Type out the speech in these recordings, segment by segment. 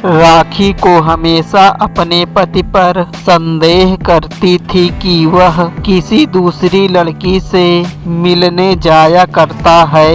राखी को हमेशा अपने पति पर संदेह करती थी कि वह किसी दूसरी लड़की से मिलने जाया करता है।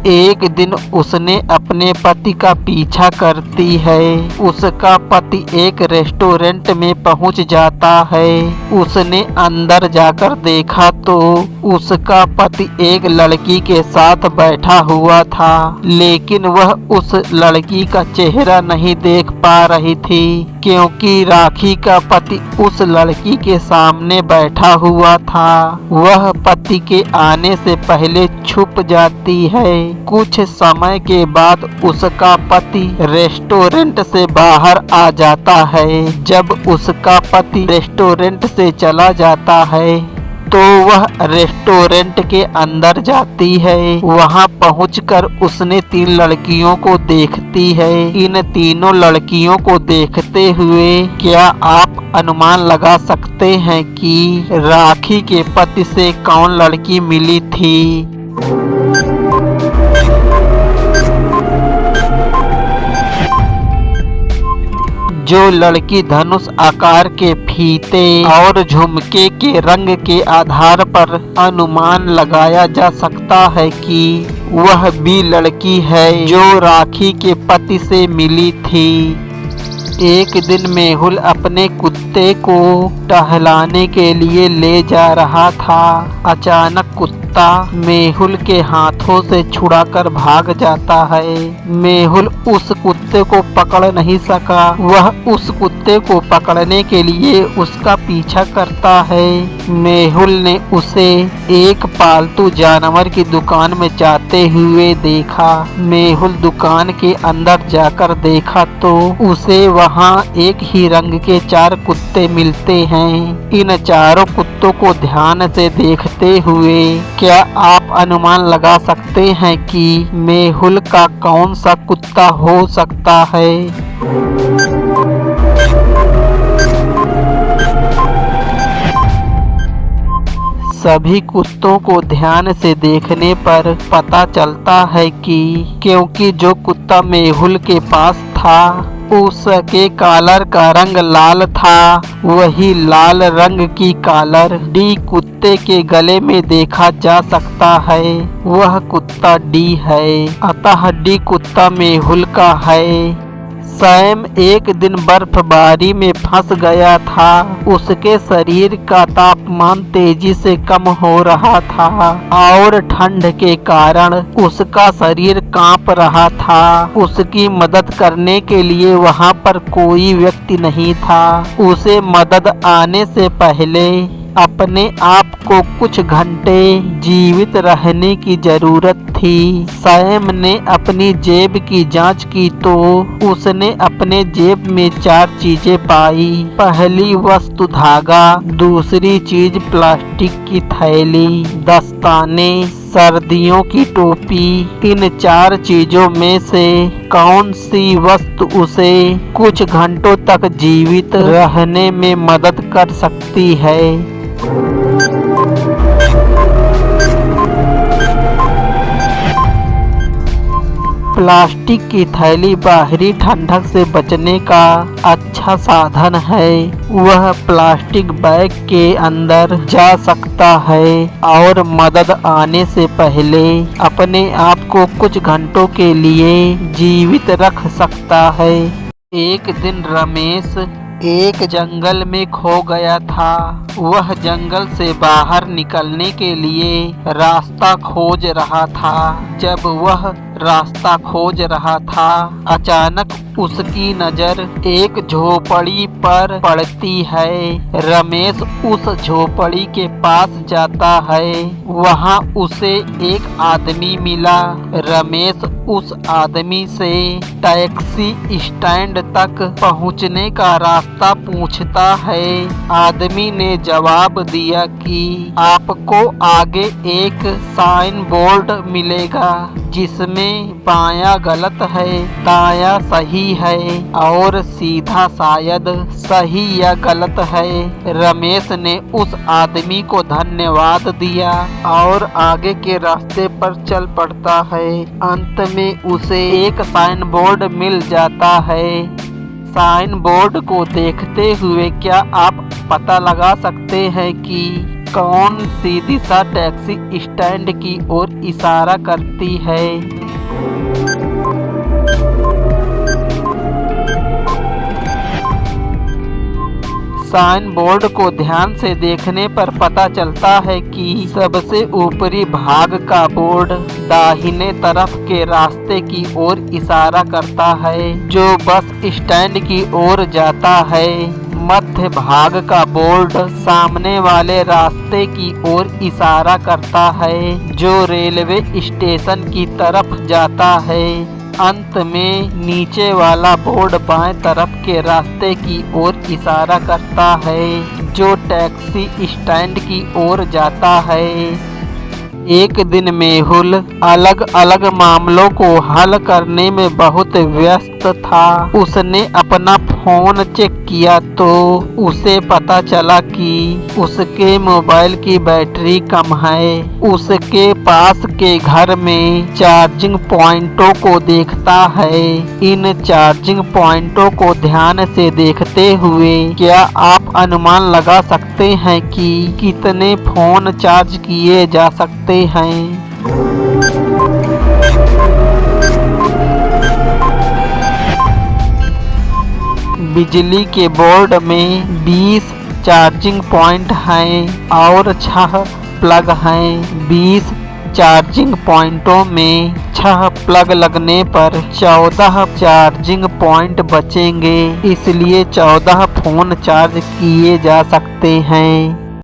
एक दिन उसने अपने पति का पीछा करती है। उसका पति एक रेस्टोरेंट में पहुंच जाता है। उसने अंदर जाकर देखा तो उसका पति एक लड़की के साथ बैठा हुआ था, लेकिन वह उस लड़की का चेहरा नहीं देख पा रही थी क्योंकि राखी का पति उस लड़की के सामने बैठा हुआ था। वह पति के आने से पहले छुप जाती है। कुछ समय के बाद उसका पति रेस्टोरेंट से बाहर आ जाता है। जब उसका पति रेस्टोरेंट से चला जाता है तो वह रेस्टोरेंट के अंदर जाती है। वहां पहुंचकर उसने 3 लड़कियों को देखती है। इन तीनों लड़कियों को देखते हुए क्या आप अनुमान लगा सकते हैं कि राखी के पति से कौन लड़की मिली थी? जो लड़की धनुष आकार के फीते और झुमके के रंग के आधार पर अनुमान लगाया जा सकता है कि वह भी लड़की है जो राखी के पति से मिली थी। एक दिन मेहुल अपने कुत्ते को टहलाने के लिए ले जा रहा था। अचानक कुत्ता मेहुल के हाथों से छुड़ाकर भाग जाता है। मेहुल उस कुत्ते को पकड़ नहीं सका। वह उस कुत्ते को पकड़ने के लिए उसका पीछा करता है। मेहुल ने उसे एक पालतू जानवर की दुकान में जाते हुए देखा। मेहुल दुकान के अंदर जाकर देखा तो उसे वहां एक ही रंग के 4 कुत्ते मिलते हैं। इन चारों कुत्तों को ध्यान से देखते हुए क्या आप अनुमान लगा सकते हैं कि मेहुल का कौन सा कुत्ता हो सकता है? सभी कुत्तों को ध्यान से देखने पर पता चलता है कि क्योंकि जो कुत्ता मेहुल के पास था उसके कॉलर का रंग लाल था, वही लाल रंग की कॉलर डी कुत्ते के गले में देखा जा सकता है। वह कुत्ता डी है, अतः डी कुत्ता मेहुल का है। सैम एक दिन बर्फबारी में फंस गया था। उसके शरीर का तापमान तेजी से कम हो रहा था और ठंड के कारण उसका शरीर कांप रहा था। उसकी मदद करने के लिए वहां पर कोई व्यक्ति नहीं था। उसे मदद आने से पहले अपने आप को कुछ घंटे जीवित रहने की जरूरत थी। सैम ने अपनी जेब की जांच की तो उसने अपने जेब में 4 चीजें पाई। पहली वस्तु धागा, दूसरी चीज प्लास्टिक की थैली, दस्ताने, सर्दियों की टोपी। इन 4 चीजों में से कौन सी वस्तु उसे कुछ घंटों तक जीवित रहने में मदद कर सकती है? प्लास्टिक की थैली बाहरी ठंडक से बचने का अच्छा साधन है। वह प्लास्टिक बैग के अंदर जा सकता है और मदद आने से पहले अपने आप को कुछ घंटों के लिए जीवित रख सकता है। एक दिन रमेश एक जंगल में खो गया था। वह जंगल से बाहर निकलने के लिए रास्ता खोज रहा था। जब वह रास्ता खोज रहा था, अचानक उसकी नजर एक झोपड़ी पर पड़ती है। रमेश उस झोपड़ी के पास जाता है। वहां उसे एक आदमी मिला। रमेश उस आदमी से टैक्सी स्टैंड तक पहुंचने का रास्ता पूछता है। आदमी ने जवाब दिया कि आपको आगे एक साइन बोर्ड मिलेगा जिसमें बायां गलत है, दायां सही है और सीधा शायद सही या गलत है। रमेश ने उस आदमी को धन्यवाद दिया और आगे के रास्ते पर चल पड़ता है। अंत में उसे एक साइन बोर्ड मिल जाता है। साइन बोर्ड को देखते हुए क्या आप पता लगा सकते हैं कि कौन सी दिशा टैक्सी स्टैंड की ओर इशारा करती है? साइन बोर्ड को ध्यान से देखने पर पता चलता है कि सबसे ऊपरी भाग का बोर्ड दाहिने तरफ के रास्ते की ओर इशारा करता है जो बस स्टैंड की ओर जाता है। मध्य भाग का बोर्ड सामने वाले रास्ते की ओर इशारा करता है जो रेलवे स्टेशन की तरफ जाता है। अंत में नीचे वाला बोर्ड बाएं तरफ के रास्ते की ओर इशारा करता है जो टैक्सी स्टैंड की ओर जाता है। एक दिन मेहुल अलग अलग मामलों को हल करने में बहुत व्यस्त था। उसने अपना फोन चेक किया तो उसे पता चला कि उसके मोबाइल की बैटरी कम है। उसके पास के घर में चार्जिंग पॉइंटों को देखता है। इन चार्जिंग पॉइंटों को ध्यान से देखते हुए क्या आप अनुमान लगा सकते हैं कि कितने फोन चार्ज किए जा सकते हैं? बिजली के बोर्ड में 20 चार्जिंग पॉइंट हैं और 6 प्लग हैं। 20 चार्जिंग पॉइंटों में 6 प्लग लगने पर 14 चार्जिंग पॉइंट बचेंगे, इसलिए 14 फोन चार्ज किए जा सकते हैं।